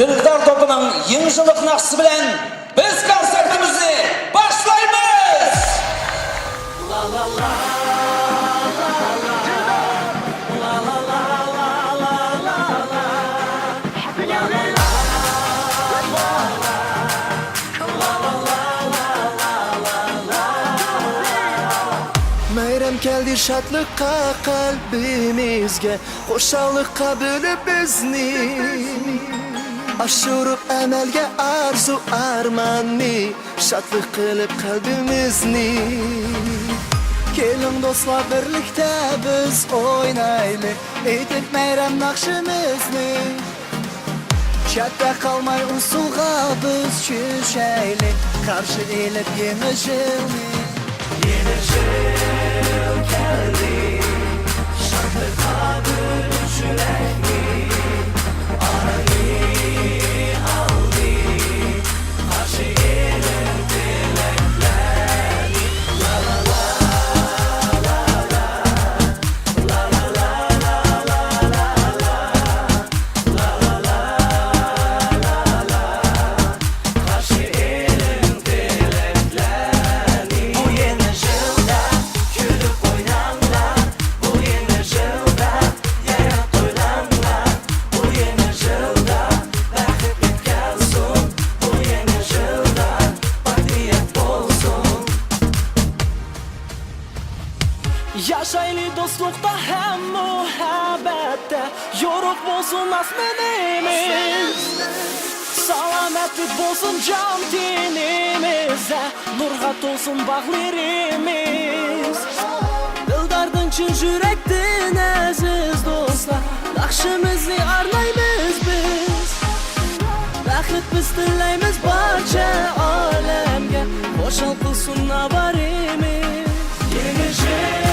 Dildar topu'nun yığıncılık naksı bilen biz konsertimizi başlayımız. Meyrem keldi şadlıkka kalbimizge, hoşallıkka bölüp bizni. Aşırıp emelge arzu armanni, şadlık kılıp kalbimizni. Gelin dostlar birlikte biz oynaylı, eğitip meyrem nakşimizni. Çatta kalmay usulga biz çüşeyli, karşı eğilip yeni jilni. Yeni jil geldi, şadlıkka bölüp yürekni. Arayı aldı, karşı eğilip dilekler. La la la la la, la la la la la la, la la la. Karşı eğilip dilekler. Bu yeni jilda gülüp oynanlar. Bu yeni jilda yarat oynanlar. Bu yeni jilda bakıp gelsin. Bu yeni jilda batiyet olsun. Yaşaylı dostlukta hem muhabbette, yoruk bolsun asmenimiz. Salametlik bolsun can dinimize, nurgat olsun bağlarımız. Dildardın çın yürektin aziz dostlar, nakşimizni arlaymiz biz. Bakıt biz dileymiz barcha alemge, hoşal kılsın nabarimiz. Yeni jil